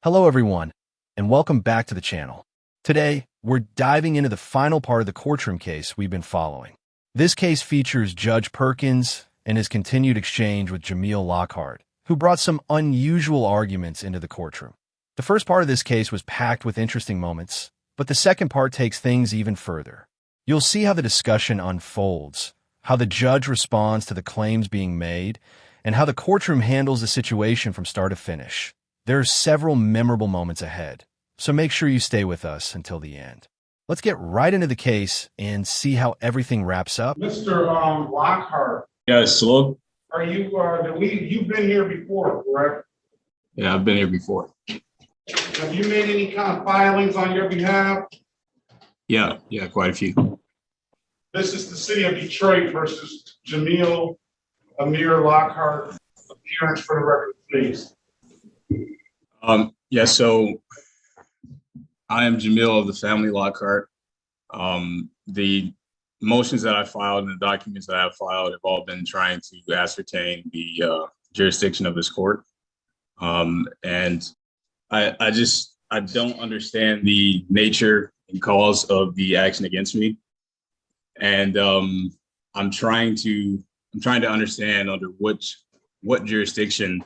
Hello everyone, and welcome back to the channel. Today, we're diving into the final part of the Courtroom case we've been following. This case features Judge Perkins and his continued exchange with Jamil Lockhart, who brought some unusual arguments into the courtroom. The first part of this case was packed with interesting moments, but the second part takes things even further. You'll see how the discussion unfolds, how the judge responds to the claims being made, and how the courtroom handles the situation from start to finish. There are several memorable moments ahead, so make sure you stay with us until the end. Let's get right into the case and see how everything wraps up. Mr. Lockhart. Yes, hello? Are you, you've been here before, correct? Yeah, I've been here before. Have you made any kind of filings on your behalf? Yeah, quite a few. This is the city of Detroit versus Jamil Amir Lockhart. Appearance for the record, please. So I am Jamil of the family Lockhart. The motions that I filed and the documents that I have filed have all been trying to ascertain the jurisdiction of this court. And I don't understand the nature and cause of the action against me. And I'm trying to understand under what jurisdiction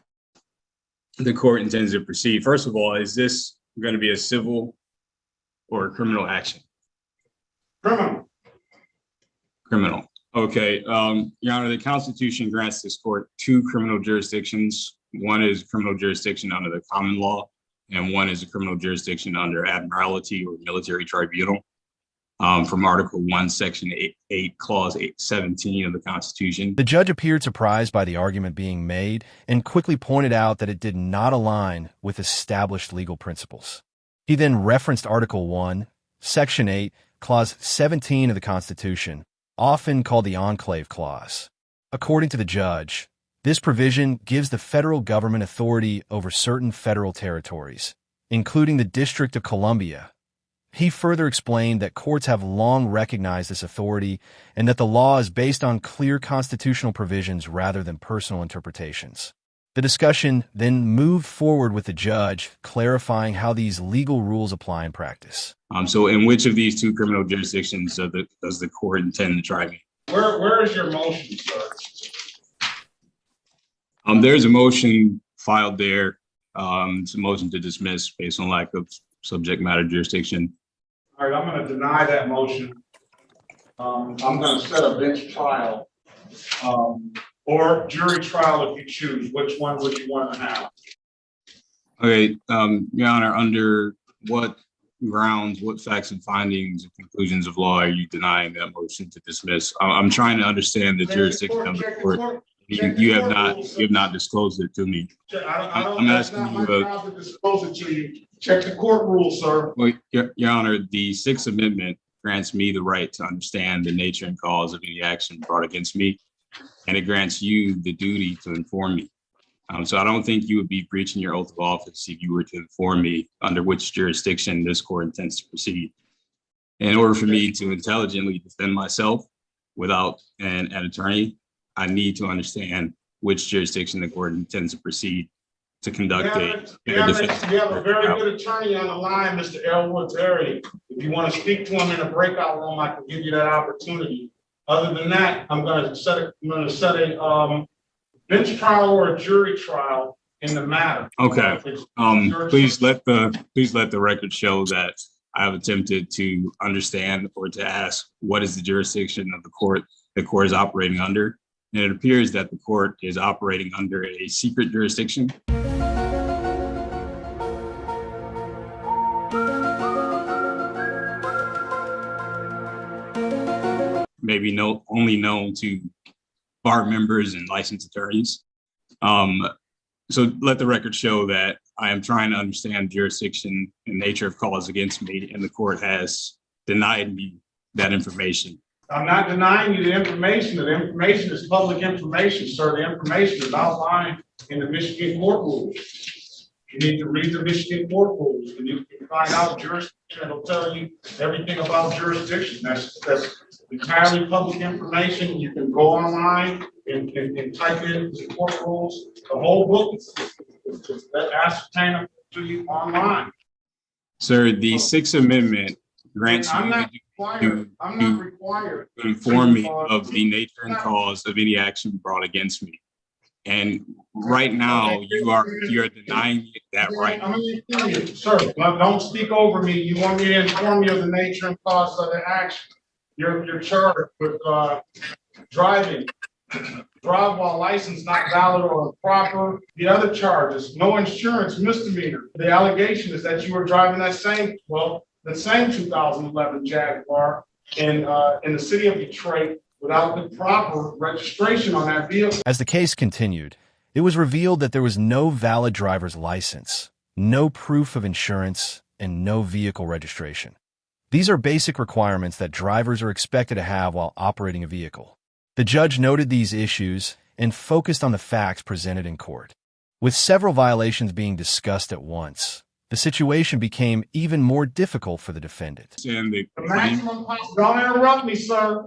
the court intends to proceed. First of all, is this going to be a civil or a criminal action? Criminal. Okay. Your Honor, the Constitution grants this court two criminal jurisdictions. One is criminal jurisdiction under the common law, and one is a criminal jurisdiction under admiralty or military tribunal. From Article 1, Section 8, Clause 17 of the Constitution. The judge appeared surprised by the argument being made and quickly pointed out that it did not align with established legal principles. He then referenced Article 1, Section 8, Clause 17 of the Constitution, often called the Enclave Clause. According to the judge, this provision gives the federal government authority over certain federal territories, including the District of Columbia. He further explained that courts have long recognized this authority and that the law is based on clear constitutional provisions rather than personal interpretations. The discussion then moved forward with the judge clarifying how these legal rules apply in practice. So in which of these two criminal jurisdictions does the court intend to try me? Where is your motion, sir? There's a motion filed there. It's a motion to dismiss based on lack of subject matter jurisdiction. All right, I'm going to deny that motion. I'm going to set a bench trial or jury trial if you choose. Which one would you want to have? Okay, Your Honor, under what grounds, what facts and findings and conclusions of law are you denying that motion to dismiss? I'm trying to understand the jurisdiction of the court. You have not disclosed it to me. I'm asking you to disclose it to you. Check the court rules, sir. Well, Your Honor, the Sixth Amendment grants me the right to understand the nature and cause of any action brought against me, and it grants you the duty to inform me. So I don't think you would be breaching your oath of office if you were to inform me under which jurisdiction this court intends to proceed. In order for me to intelligently defend myself without an attorney, I need to understand which jurisdiction the court intends to proceed to conduct defense. You have a very good attorney on the line, Mr. Elwood Terry. If you want to speak to him in a breakout room, I can give you that opportunity. Other than that, I'm going to set a bench trial or a jury trial in the matter. Okay. Please let the record show that I have attempted to understand or to ask what is the jurisdiction of the court is operating under. And it appears that the court is operating under a secret jurisdiction. Maybe only known to bar members and licensed attorneys. So let the record show that I am trying to understand jurisdiction and nature of cause against me, and the court has denied me that information. I'm not denying you the information. The information is public information, sir. The information is outlined in the Michigan court rules. You need to read the Michigan court rules, and you can find out jurisdiction. It'll tell you everything about jurisdiction. That's entirely public information. You can go online and type in the court rules. The whole book that ascertain to you online. Sir, the Sixth Amendment grants I'm you not required. I'm not required to inform me of the nature and cause of any action brought against me. And right now, you're denying that right. I'm going to tell you, sir, don't speak over me. You want me to inform you of the nature and cause of the action. You're charged with driving, drive while license not valid or improper. The other charges, no insurance, misdemeanor. The allegation is that you were driving the same 2011 Jaguar in the city of Detroit without the proper registration on that vehicle. As the case continued, it was revealed that there was no valid driver's license, no proof of insurance, and no vehicle registration. These are basic requirements that drivers are expected to have while operating a vehicle. The judge noted these issues and focused on the facts presented in court. With several violations being discussed at once, the situation became even more difficult for the defendant. The maximum don't interrupt me, sir.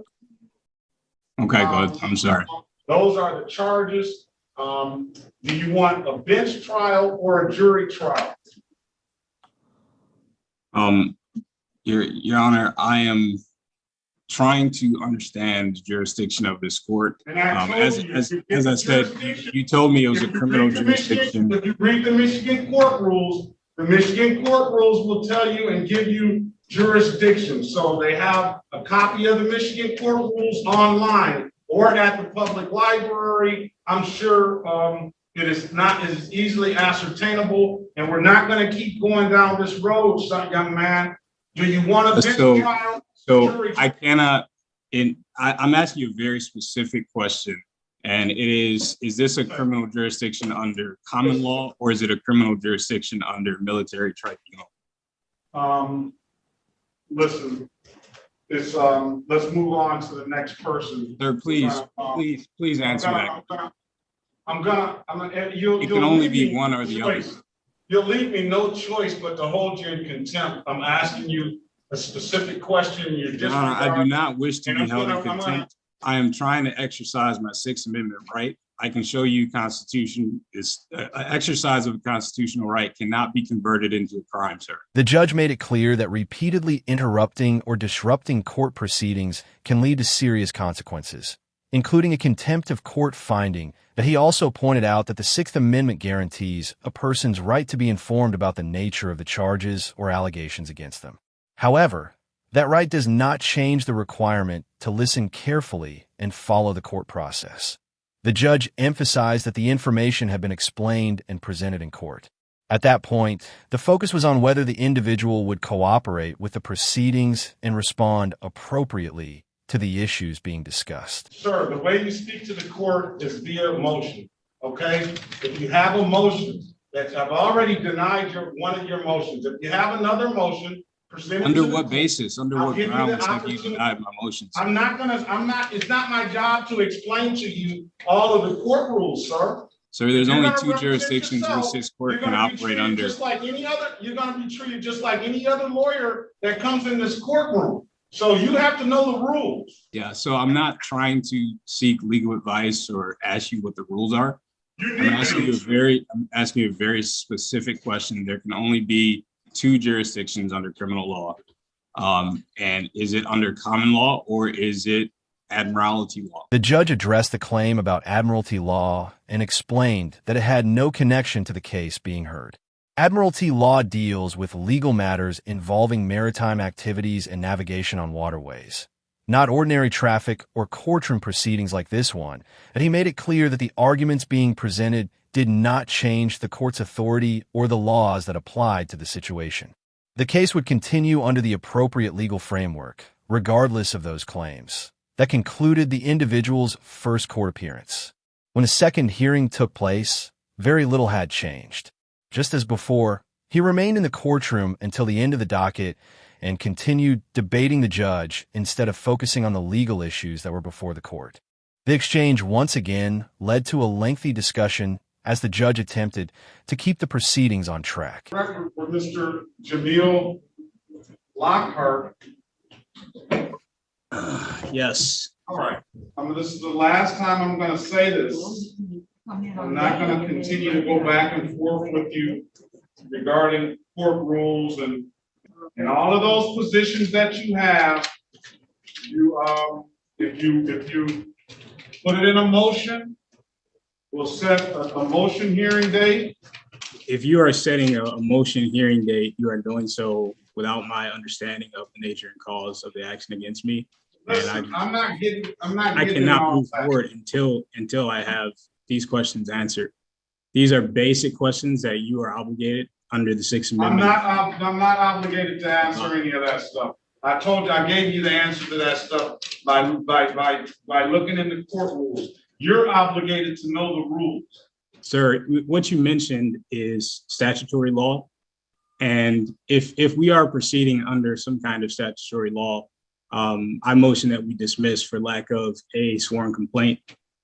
Okay, go ahead. I'm sorry. Those are the charges. Do you want a bench trial or a jury trial? Your Honor, I am trying to understand the jurisdiction of this court. As I said, you told me it was a criminal jurisdiction. If you read the Michigan court rules, the Michigan court rules will tell you and give you jurisdiction. So they have a copy of the Michigan court rules online or at the public library. I'm sure it is easily ascertainable, and we're not going to keep going down this road, young man. Do you want a bench trial? So I cannot. I'm asking you a very specific question, and it is this a criminal jurisdiction under common law, or is it a criminal jurisdiction under military tribunal? Listen, it's let's move on to the next person. Sir, please answer that. It can only be one or the other. You'll leave me no choice but to hold you in contempt. I'm asking you a specific question. I do not wish to be held in contempt. I am trying to exercise my Sixth Amendment right. I can show you Constitution is exercise of a constitutional right cannot be converted into a crime, sir. The judge made it clear that repeatedly interrupting or disrupting court proceedings can lead to serious consequences, including a contempt of court finding. But he also pointed out that the Sixth Amendment guarantees a person's right to be informed about the nature of the charges or allegations against them. However, that right does not change the requirement to listen carefully and follow the court process. The judge emphasized that the information had been explained and presented in court. At that point, the focus was on whether the individual would cooperate with the proceedings and respond appropriately to the issues being discussed. Sir, the way you speak to the court is via motion, okay? If you have a motion that I've already denied one of your motions, if you have another motion, under what basis? Under what grounds have you denied my motions? It's not my job to explain to you all of the court rules, sir. Sir, there's only two jurisdictions which this court can operate under. You're going to be treated just like any other lawyer that comes in this courtroom. So you have to know the rules. Yeah, so I'm not trying to seek legal advice or ask you what the rules are. I'm asking you a very specific question. There can only be two jurisdictions under criminal law. And is it under common law or is it admiralty law? The judge addressed the claim about admiralty law and explained that it had no connection to the case being heard. Admiralty law deals with legal matters involving maritime activities and navigation on waterways, not ordinary traffic or courtroom proceedings like this one, and he made it clear that the arguments being presented did not change the court's authority or the laws that applied to the situation. The case would continue under the appropriate legal framework, regardless of those claims. That concluded the individual's first court appearance. When a second hearing took place, very little had changed. Just as before, he remained in the courtroom until the end of the docket and continued debating the judge instead of focusing on the legal issues that were before the court. The exchange once again led to a lengthy discussion as the judge attempted to keep the proceedings on track. Record for Mr. Jamil Lockhart. Yes. All right. This is the last time I'm going to say this. I'm not going to continue to go back and forth with you. regarding court rules and all of those positions that you have, if you put it in a motion, we'll set a motion hearing date. If you are setting a motion hearing date, you are doing so without my understanding of the nature and cause of the action against me. Listen, And I I cannot move forward until I have these questions answered. These are basic questions that you are obligated under the Sixth Amendment. I'm not obligated to answer any of that stuff. I told you, I gave you the answer to that stuff by looking in the court rules. You're obligated to know the rules. Sir, what you mentioned is statutory law. And if we are proceeding under some kind of statutory law, I motion that we dismiss for lack of a sworn complaint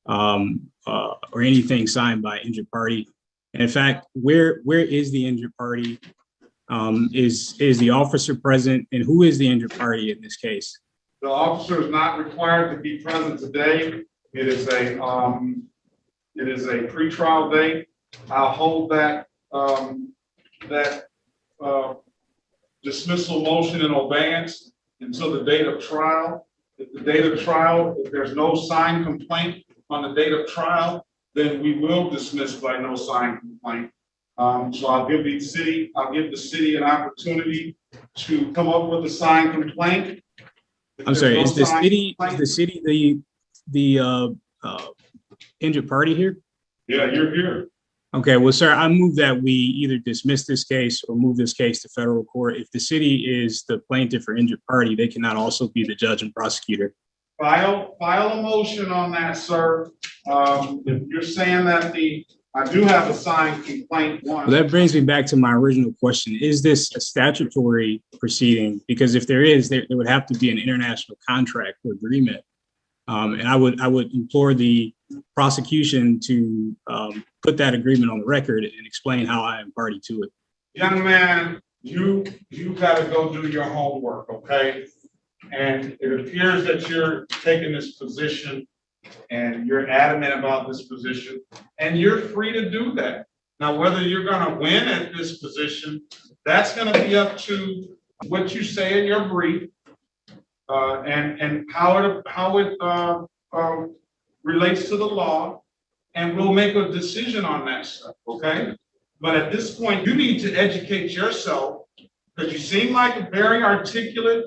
or anything signed by injured party. And in fact, where is the injured party? Is the officer present, and who is the injured party in this case? The officer is not required to be present today. It is a pretrial date. I'll hold that dismissal motion in abeyance until the date of trial. At the date of trial, if there's no signed complaint on the date of trial, then we will dismiss by no signed complaint. So I'll give the city an opportunity to come up with a signed complaint. I'm sorry, is the city the injured party here? Yeah, you're here. Okay, well, sir, I move that we either dismiss this case or move this case to federal court. If the city is the plaintiff or injured party, they cannot also be the judge and prosecutor. File a motion on that, sir. If you're saying that I do have a signed complaint. Well, that brings me back to my original question. Is this a statutory proceeding? Because if there is, there would have to be an international contract or agreement. And I would implore the prosecution to put that agreement on the record and explain how I am party to it. Young man, you got to go do your homework, okay? And it appears that you're taking this position and you're adamant about this position, and you're free to do that. Now, whether you're going to win at this position, that's going to be up to what you say in your brief. And how it relates to the law, and we'll make a decision on that stuff, okay? But at this point, you need to educate yourself, because you seem like a very articulate,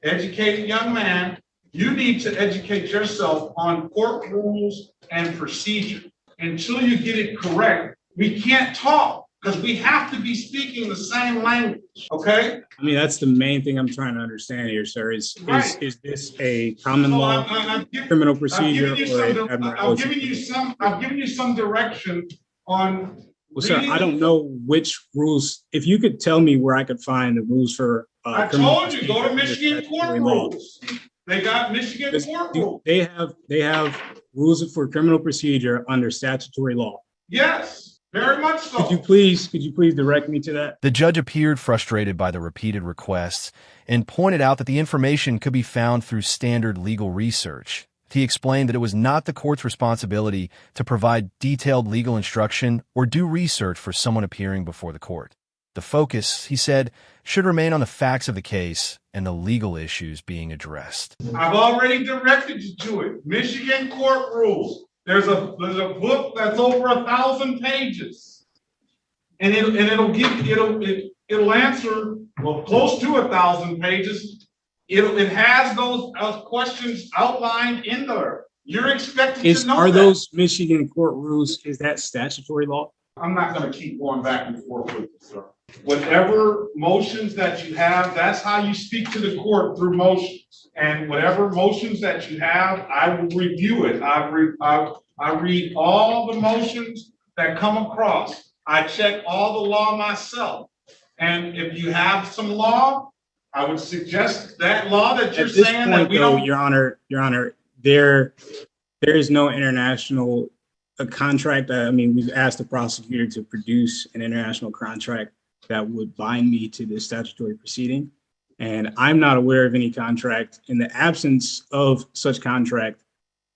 educated young man. You need to educate yourself on court rules and procedure. Until you get it correct, we can't talk, because we have to be speaking the same language, okay? I mean, that's the main thing I'm trying to understand here, sir. Is this a common law criminal procedure I'm giving you some direction on. Well, sir, I don't know which rules. If you could tell me where I could find the rules for. I told you, go to Michigan court rules. They got Michigan court rules. They have rules for criminal procedure under statutory law. Yes. Very much so. Could you please direct me to that? The judge appeared frustrated by the repeated requests and pointed out that the information could be found through standard legal research. He explained that it was not the court's responsibility to provide detailed legal instruction or do research for someone appearing before the court. The focus, he said, should remain on the facts of the case and the legal issues being addressed. I've already directed you to it. Michigan court rules. There's a book that's over 1,000 pages, and it'll answer, well, close to 1,000 pages. It has those questions outlined in there. You're expected to know that. Are those Michigan court rules? Is that statutory law? I'm not going to keep going back and forth with you, sir. Whatever motions that you have, that's how you speak to the court, through motions. And whatever motions that you have, I will review it. I read all the motions that come across. I check all the law myself. And if you have some law, I would suggest that law that you're saying that we don't. Your Honor, there is no international contract. I mean, we've asked the prosecutor to produce an international contract that would bind me to this statutory proceeding. And I'm not aware of any contract. In the absence of such contract,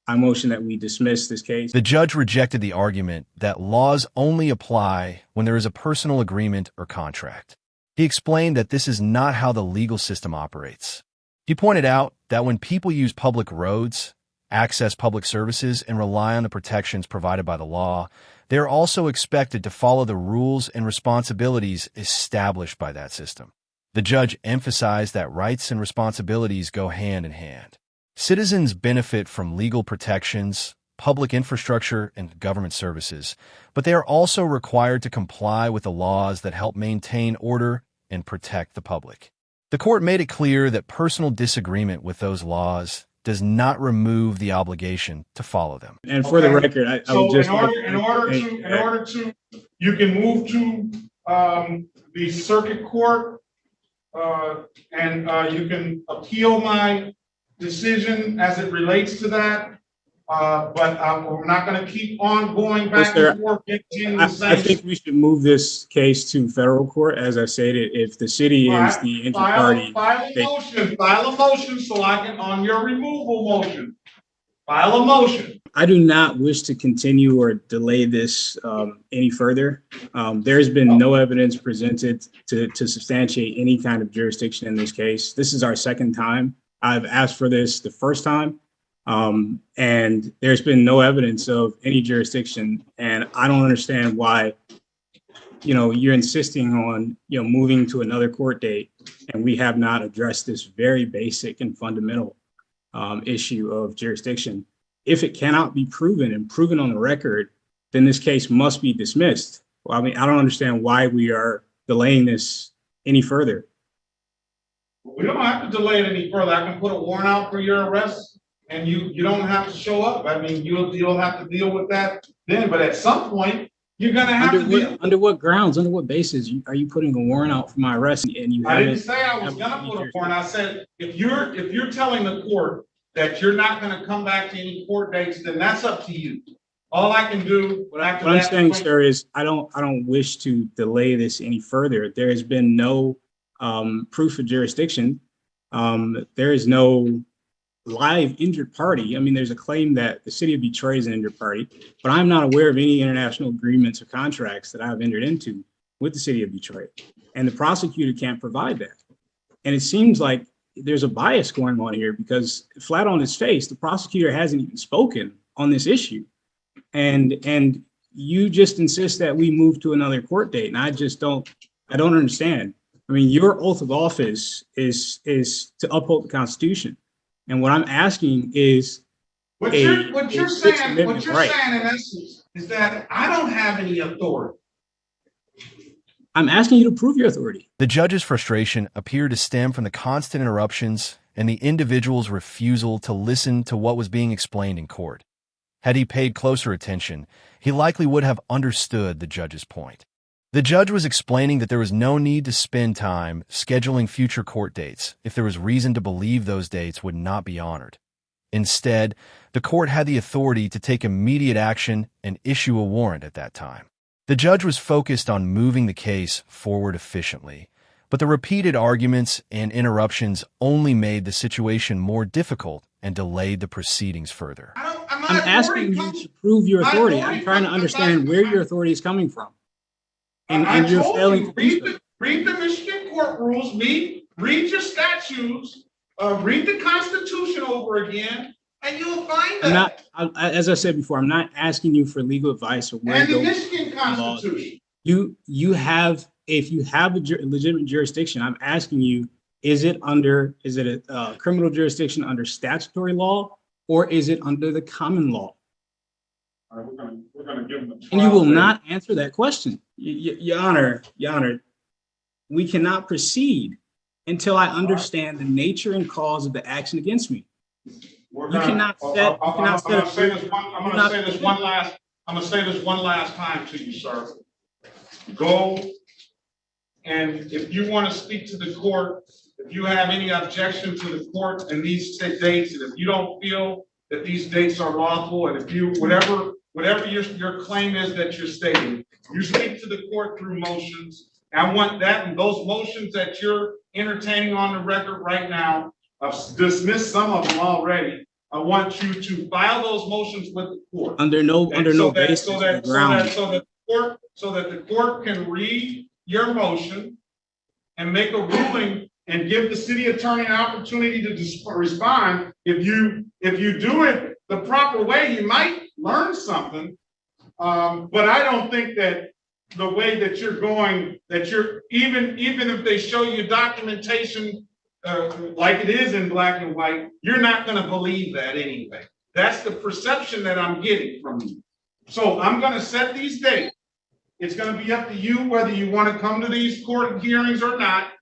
I motion that we dismiss this case. The judge rejected the argument that laws only apply when there is a personal agreement or contract. He explained that this is not how the legal system operates. He pointed out that when people use public roads, access public services, and rely on the protections provided by the law, they are also expected to follow the rules and responsibilities established by that system. The judge emphasized that rights and responsibilities go hand in hand. Citizens benefit from legal protections, public infrastructure, and government services, but they are also required to comply with the laws that help maintain order and protect the public. The court made it clear that personal disagreement with those laws does not remove the obligation to follow them. And for the record, I would just in order to, you can move to the circuit court, and you can appeal my decision as it relates to that. But we're not going to keep on going back and forth. I think we should move this case to federal court. As I stated, if the city is the injured party, file a motion so I can, on your removal motion, file a motion. I do not wish to continue or delay this any further. There's been no evidence presented to substantiate any kind of jurisdiction in this case. This is our second time. I've asked for this the first time. And there's been no evidence of any jurisdiction, and I don't understand why, you're insisting on, moving to another court date, and we have not addressed this very basic and fundamental issue of jurisdiction. If it cannot be proven and proven on the record, then this case must be dismissed. Well, I mean, I don't understand why we are delaying this any further. We don't have to delay it any further. I can put a warrant out for your arrest. And you don't have to show up. I mean, you'll have to deal with that then. But at some point, you're going to have to deal. Under what grounds, under what basis are you putting a warrant out for my arrest? And you I didn't say I was going to put a warrant. I said if you're telling the court that you're not going to come back to any court dates, then that's up to you. All I can do. What I'm saying, sir, is I don't wish to delay this any further. There has been no proof of jurisdiction. There is no live injured party. I mean, there's a claim that the city of Detroit is an injured party, but I'm not aware of any international agreements or contracts that I've entered into with the city of Detroit. And the prosecutor can't provide that. And it seems like there's a bias going on here because flat on his face, the prosecutor hasn't even spoken on this issue. And you just insist that we move to another court date. And I don't understand. I mean, your oath of office is to uphold the Constitution. And what I'm asking is, what you're saying in essence is that I don't have any authority. I'm asking you to prove your authority. The judge's frustration appeared to stem from the constant interruptions and the individual's refusal to listen to what was being explained in court. Had he paid closer attention, he likely would have understood the judge's point. The judge was explaining that there was no need to spend time scheduling future court dates if there was reason to believe those dates would not be honored. Instead, the court had the authority to take immediate action and issue a warrant at that time. The judge was focused on moving the case forward efficiently, but the repeated arguments and interruptions only made the situation more difficult and delayed the proceedings further. I'm asking you to prove your authority. I'm trying to understand where your authority is coming from. And you're failing to read the Michigan court rules, read your statutes, read the Constitution over again, and you'll find that. As I said before, I'm not asking you for legal advice or where and the Michigan Constitution. You have, if you have a legitimate jurisdiction, I'm asking you, is it a criminal jurisdiction under statutory law, or is it under the common law? All right, we're gonna give them a trial. And you will not answer that question. Your Honor, we cannot proceed until I understand the nature and cause of the action against me. I'm gonna say this one last time to you, sir. Go, and if you want to speak to the court, if you have any objection to the court and these dates, and if you don't feel that these dates are lawful, and if you whatever your claim is that you're stating, you speak to the court through motions. I want that, and those motions that you're entertaining on the record right now, I've dismissed some of them already. I want you to file those motions with the court. Under no basis so or that ground. the court can read your motion and make a ruling and give the city attorney an opportunity to respond. If you do it the proper way, you might learn something. But I don't think that the way that you're going, that you're even if they show you documentation like it is in black and white, you're not going to believe that anyway. That's the perception that I'm getting from you. So I'm going to set these dates. It's going to be up to you whether you want to come to these court hearings or not.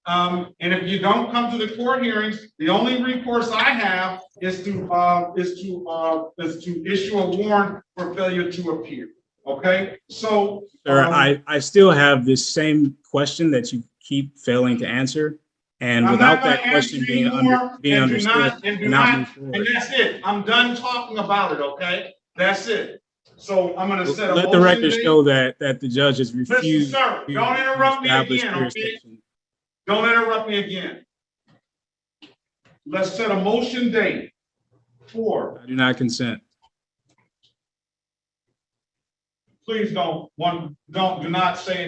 And if you don't come to the court hearings, the only recourse I have is to issue a warrant for failure to appear. Okay, so sir, I still have this same question that you keep failing to answer, and without that question being understood, and that's it. I'm done talking about it. Okay, that's it. So I'm going to set a let the record show that the judge has refused. Listen, sir, don't interrupt me again. Okay? Don't interrupt me again. Let's set a motion date for. I do not consent. Please do not say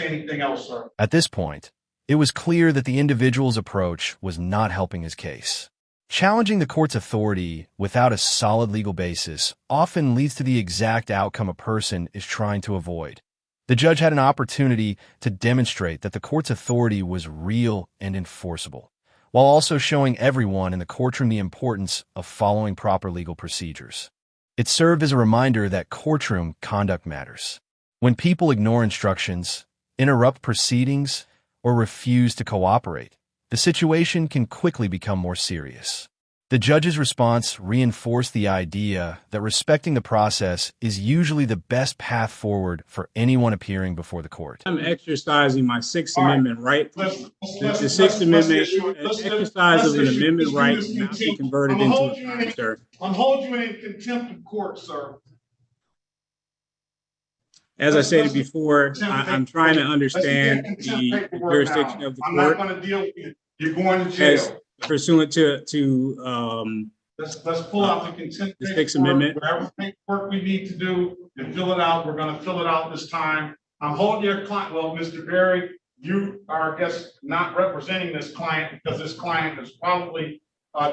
anything else, sir. At this point, it was clear that the individual's approach was not helping his case. Challenging the court's authority without a solid legal basis often leads to the exact outcome a person is trying to avoid. The judge had an opportunity to demonstrate that the court's authority was real and enforceable, while also showing everyone in the courtroom the importance of following proper legal procedures. It served as a reminder that courtroom conduct matters. When people ignore instructions, interrupt proceedings, or refuse to cooperate, the situation can quickly become more serious. The judge's response reinforced the idea that respecting the process is usually the best path forward for anyone appearing before the court. I'm exercising my Sixth Amendment right. The Sixth Amendment exercise of an amendment right cannot be converted into a crime, sir. I'm holding you in contempt of court, sir. As I stated before, I'm trying to understand the jurisdiction of the court. I'm not going to deal with you. You're going to jail. Pursuant to let's pull out the contempt the Sixth Amendment. Whatever paperwork we need to do and fill it out, we're going to fill it out this time. I'm holding your client. Well, Mr. Berry, you are, I guess, not representing this client because this client is probably.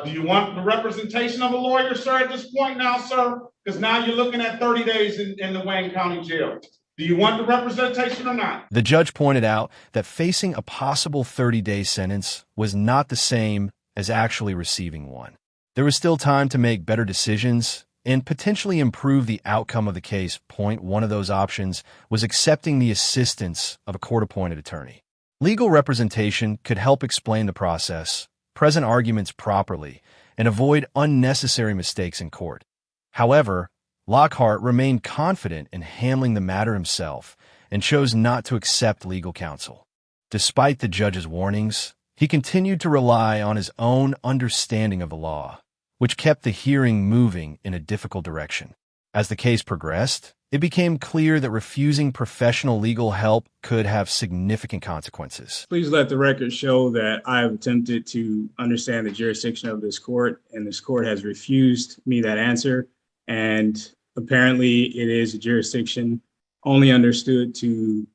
Do you want the representation of a lawyer, sir, at this point now, sir? Because now you're looking at 30 days in the Wayne County Jail. Do you want the representation or not? The judge pointed out that facing a possible 30-day sentence was not the same as actually receiving one. There was still time to make better decisions and potentially improve the outcome of the case. One of those options was accepting the assistance of a court-appointed attorney. Legal representation could help explain the process, present arguments properly, and avoid unnecessary mistakes in court. However, Lockhart remained confident in handling the matter himself and chose not to accept legal counsel. Despite the judge's warnings, he continued to rely on his own understanding of the law, which kept the hearing moving in a difficult direction. As the case progressed, it became clear that refusing professional legal help could have significant consequences. Please let the record show that I have attempted to understand the jurisdiction of this court, and this court has refused me that answer. And apparently it is a jurisdiction only understood to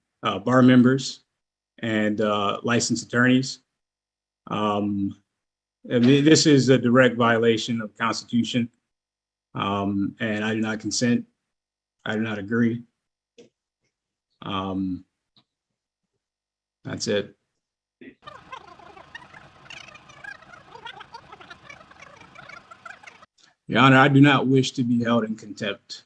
bar members and licensed attorneys. This is a direct violation of the Constitution, and I do not consent. I do not agree. That's it. Your Honor, I do not wish to be held in contempt.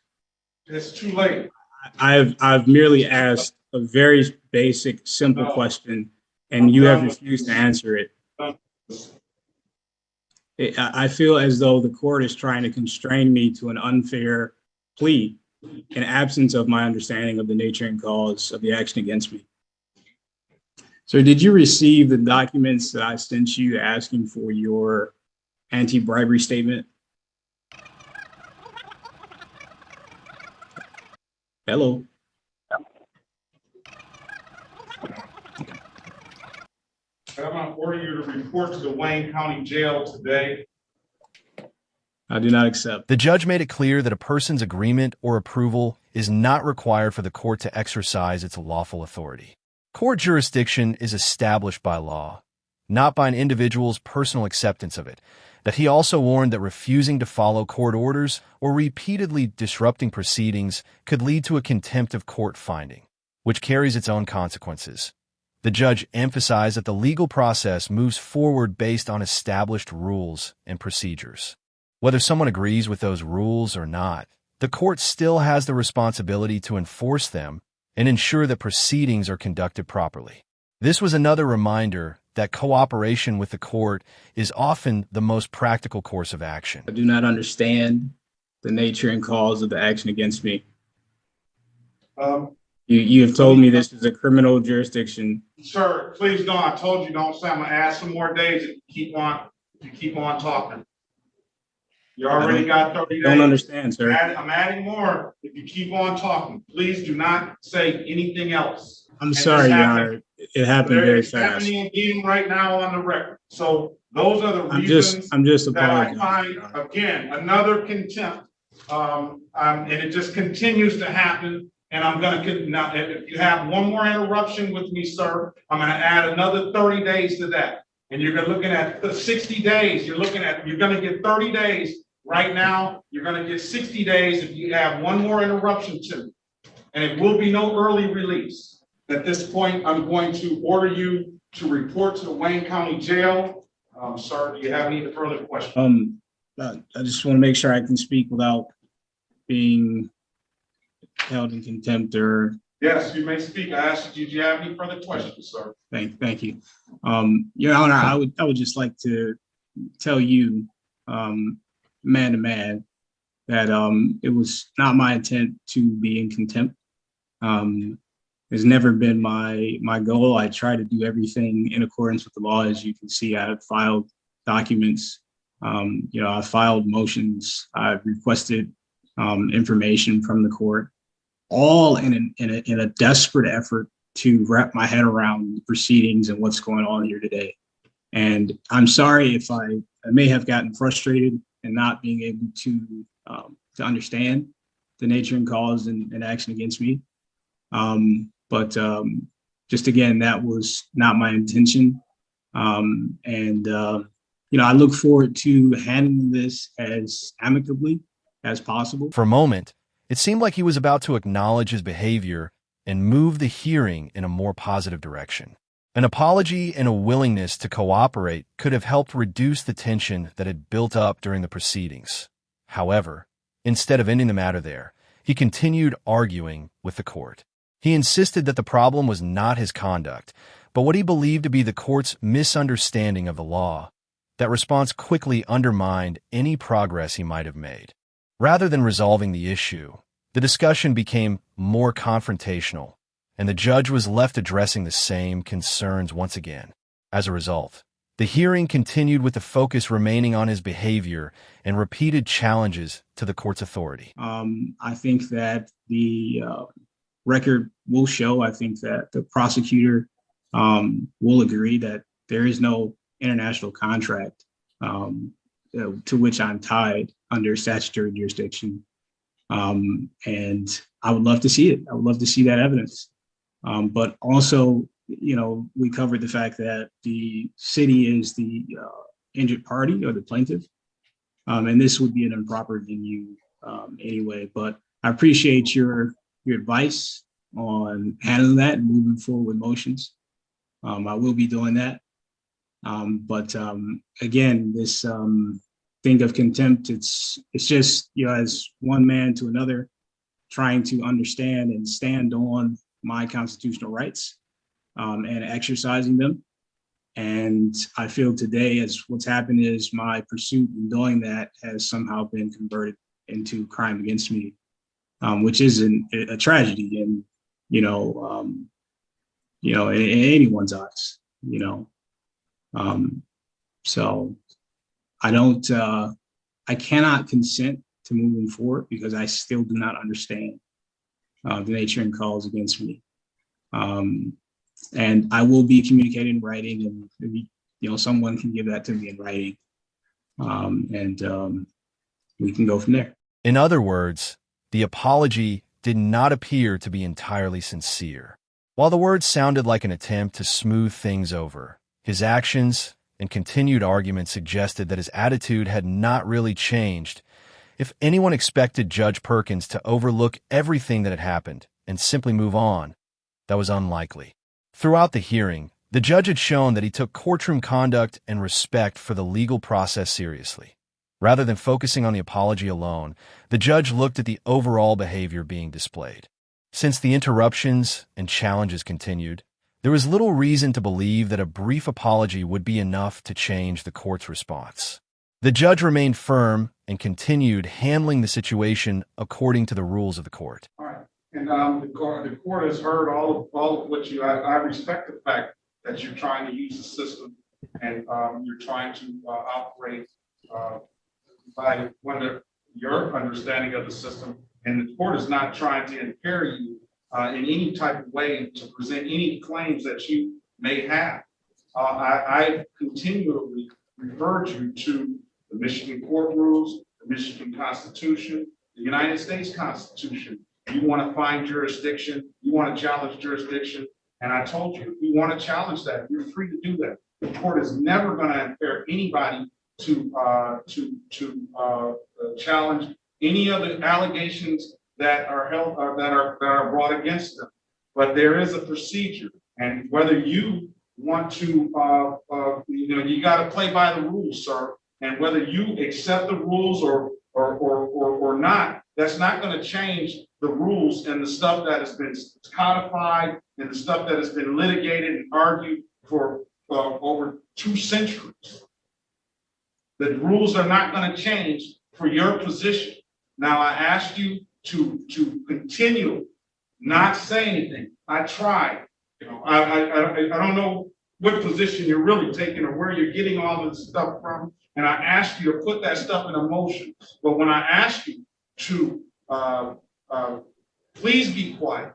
It's too late. I've merely asked a very basic, simple question, and you have refused to answer it. I feel as though the court is trying to constrain me to an unfair plea in absence of my understanding of the nature and cause of the action against me. So did you receive the documents that I sent you asking for your anti-bribery statement? Hello. I'm going to order you to report to the Wayne County Jail today. I do not accept. The judge made it clear that a person's agreement or approval is not required for the court to exercise its lawful authority. Court jurisdiction is established by law, not by an individual's personal acceptance of it. That he also warned that refusing to follow court orders or repeatedly disrupting proceedings could lead to a contempt of court finding, which carries its own consequences. The judge emphasized that the legal process moves forward based on established rules and procedures. Whether someone agrees with those rules or not, the court still has the responsibility to enforce them and ensure that proceedings are conducted properly. This was another reminder that cooperation with the court is often the most practical course of action. I do not understand the nature and cause of the action against me. You have told me this is a criminal jurisdiction. Sir, please don't. I told you don't say. I'm gonna add some more days if you keep on talking. You already got 30 days. I don't understand, sir. I'm adding more if you keep on talking. Please do not say anything else. I'm sorry, Your Honor. It happened very fast. It's happening again right now on the record. So those are the reasons I'm just that I apologizing. find, again, another contempt. And it just continues to happen. And I'm gonna, now, if you have one more interruption with me, sir, I'm gonna add another 30 days to that. And you're looking at 60 days. You're gonna get 30 days. Right now, you're gonna get 60 days if you have one more interruption to me. And it will be no early release. At this point, I'm going to order you to report to the Wayne County Jail. Sir, do you have any further questions? I just want to make sure I can speak without being held in contempt or. Yes, you may speak. I asked you, do you have any further questions, sir? Thank you. Your Honor, I would just like to tell you, man to man, that it was not my intent to be in contempt. Has never been my goal. I try to do everything in accordance with the law. As you can see, I have filed documents. I filed motions. I've requested information from the court, all in a desperate effort to wrap my head around the proceedings and what's going on here today. And I'm sorry if I may have gotten frustrated and not being able to understand the nature and cause and action against me. But just again, that was not my intention. I look forward to handling this as amicably as possible. For a moment, it seemed like he was about to acknowledge his behavior and move the hearing in a more positive direction. An apology and a willingness to cooperate could have helped reduce the tension that had built up during the proceedings. However, instead of ending the matter there, he continued arguing with the court. He insisted that the problem was not his conduct, but what he believed to be the court's misunderstanding of the law. That response quickly undermined any progress he might have made. Rather than resolving the issue, the discussion became more confrontational, and the judge was left addressing the same concerns once again. As a result, the hearing continued with the focus remaining on his behavior and repeated challenges to the court's authority. I think that the record will show, I think that the prosecutor will agree that there is no international contract to which I'm tied under statutory jurisdiction. And I would love to see it. I would love to see that evidence. But also, we covered the fact that the city is the injured party or the plaintiff. And this would be an improper venue anyway. But I appreciate your advice on handling that and moving forward with motions. I will be doing that. But again, this thing of contempt, it's just, as one man to another trying to understand and stand on my constitutional rights and exercising them. And I feel today, as what's happened is my pursuit in doing that has somehow been converted into crime against me, which is a tragedy in anyone's eyes, So I cannot consent to moving forward because I still do not understand the nature and cause against me. And I will be communicating in writing, and maybe, someone can give that to me in writing. we can go from there. In other words, the apology did not appear to be entirely sincere. While the words sounded like an attempt to smooth things over, his actions and continued argument suggested that his attitude had not really changed. If anyone expected Judge Perkins to overlook everything that had happened and simply move on, that was unlikely. Throughout the hearing, the judge had shown that he took courtroom conduct and respect for the legal process seriously. Rather than focusing on the apology alone, the judge looked at the overall behavior being displayed. Since the interruptions and challenges continued, there was little reason to believe that a brief apology would be enough to change the court's response. The judge remained firm and continued handling the situation according to the rules of the court. All right. And the court has heard all of what I respect the fact that you're trying to use the system and you're trying to operate by your understanding of the system. And the court is not trying to impair you in any type of way to present any claims that you may have. I continually referred you to the Michigan court rules, the Michigan Constitution, the United States Constitution. You want to find jurisdiction, you want to challenge jurisdiction, and I told you, if you want to challenge that, you're free to do that. The court is never going to impair anybody to challenge any of the allegations that are held that are brought against them. But there is a procedure, and whether you want to, you got to play by the rules, sir. And whether you accept the rules or not, that's not going to change the rules and the stuff that has been codified and the stuff that has been litigated and argued for over 2 centuries. The rules are not going to change for your position. Now, I asked you to continue, not say anything. I tried. I don't know what position you're really taking or where you're getting all this stuff from. And I asked you to put that stuff in motion. But when I asked you to please be quiet,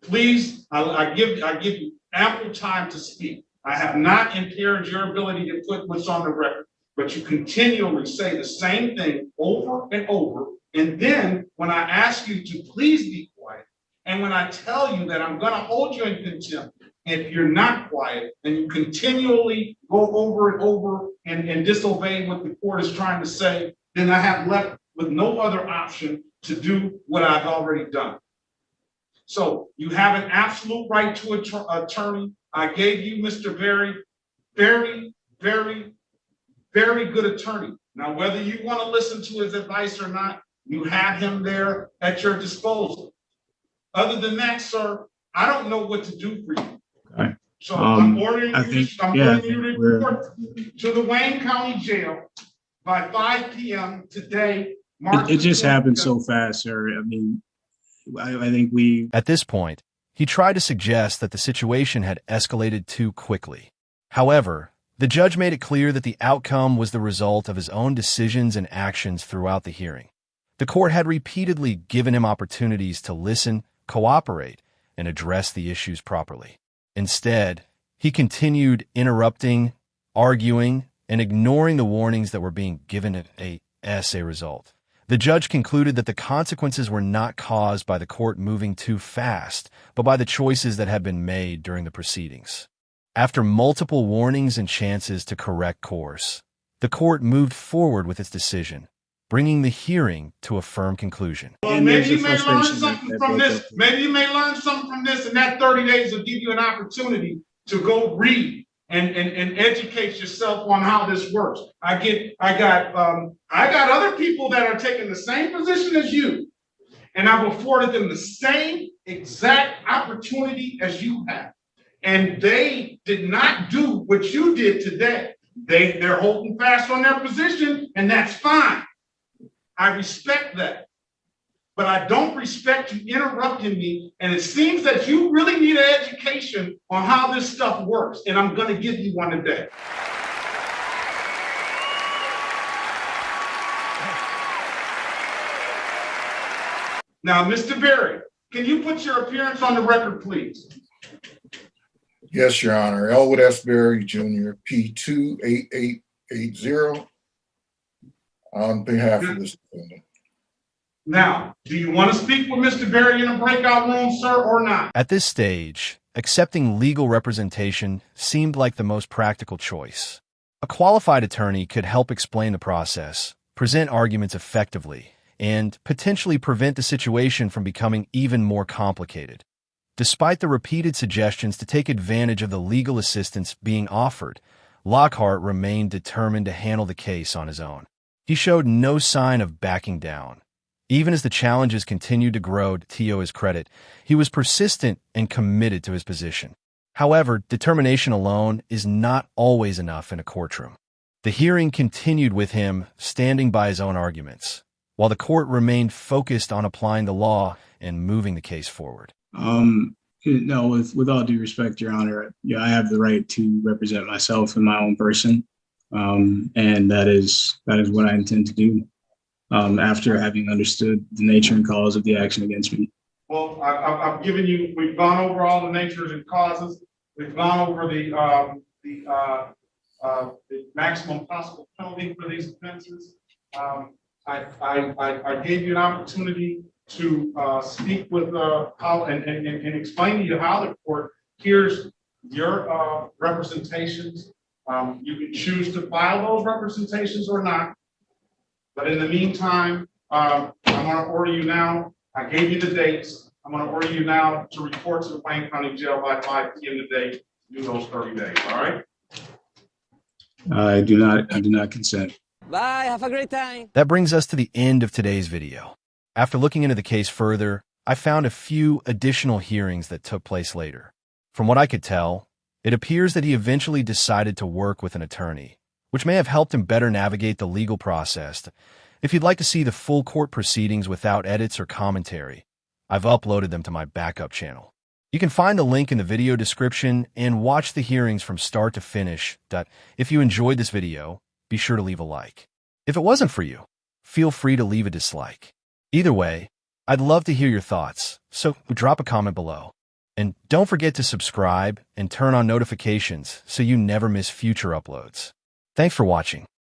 please, I give you ample time to speak. I have not impaired your ability to put what's on the record, but you continually say the same thing over and over. And then when I ask you to please be quiet, and when I tell you that I'm going to hold you in contempt, if you're not quiet and you continually go over and over and disobey what the court is trying to say, then I have left with no other option to do what I've already done. So you have an absolute right to an attorney. I gave you Mr. Very, very, very, very good attorney. Now, whether you want to listen to his advice or not, you have him there at your disposal. Other than that, sir, I don't know what to do for you. Okay. So I'm ordering you ordering you to report to the Wayne County Jail by 5 p.m. today. It just happened so fast, sir. I mean, I think we... At this point, he tried to suggest that the situation had escalated too quickly. However, the judge made it clear that the outcome was the result of his own decisions and actions throughout the hearing. The court had repeatedly given him opportunities to listen, cooperate, and address the issues properly. Instead, he continued interrupting, arguing, and ignoring the warnings that were being given as a result. The judge concluded that the consequences were not caused by the court moving too fast, but by the choices that had been made during the proceedings. After multiple warnings and chances to correct course, the court moved forward with its decision, bringing the hearing to a firm conclusion. Well, maybe you may learn something from this. Maybe you may learn something from this, and that 30 days will give you an opportunity to go read and educate yourself on how this works. I got other people that are taking the same position as you, and I've afforded them the same exact opportunity as you have. And they did not do what you did today. They're holding fast on their position, and that's fine. I respect that. But I don't respect you interrupting me. And it seems that you really need an education on how this stuff works. And I'm going to give you one today. Now, Mr. Berry, can you put your appearance on the record, please? Yes, Your Honor. Elwood S. Berry, Jr., P28880. on behalf of this defendant. Now, do you want to speak with Mr. Berry in a breakout room, sir, or not? At this stage, accepting legal representation seemed like the most practical choice. A qualified attorney could help explain the process, present arguments effectively, and potentially prevent the situation from becoming even more complicated. Despite the repeated suggestions to take advantage of the legal assistance being offered, Lockhart remained determined to handle the case on his own. He showed no sign of backing down. Even as the challenges continued to grow, to his credit, he was persistent and committed to his position. However, determination alone is not always enough in a courtroom. The hearing continued with him standing by his own arguments, while the court remained focused on applying the law and moving the case forward. No, with all due respect, Your Honor, yeah, I have the right to represent myself in my own person, and that is what I intend to do. After having understood the nature and cause of the action against me. Well, I've given you, we've gone over all the natures and causes. We've gone over the maximum possible penalty for these offenses. I gave you an opportunity to speak with how and explain to you how the court hears your representations. You can choose to file those representations or not. But in the meantime, I'm going to order you now. I gave you the dates. I'm going to order you now to report to the Wayne County Jail by 5 p.m. today to do those 30 days. All right? I do not consent. Bye. Have a great time. That brings us to the end of today's video. After looking into the case further, I found a few additional hearings that took place later. From what I could tell, it appears that he eventually decided to work with an attorney, which may have helped him better navigate the legal process. If you'd like to see the full court proceedings without edits or commentary, I've uploaded them to my backup channel. You can find the link in the video description and watch the hearings from start to finish. If you enjoyed this video, be sure to leave a like. If it wasn't for you, feel free to leave a dislike. Either way, I'd love to hear your thoughts, so drop a comment below. And don't forget to subscribe and turn on notifications so you never miss future uploads. Thanks for watching.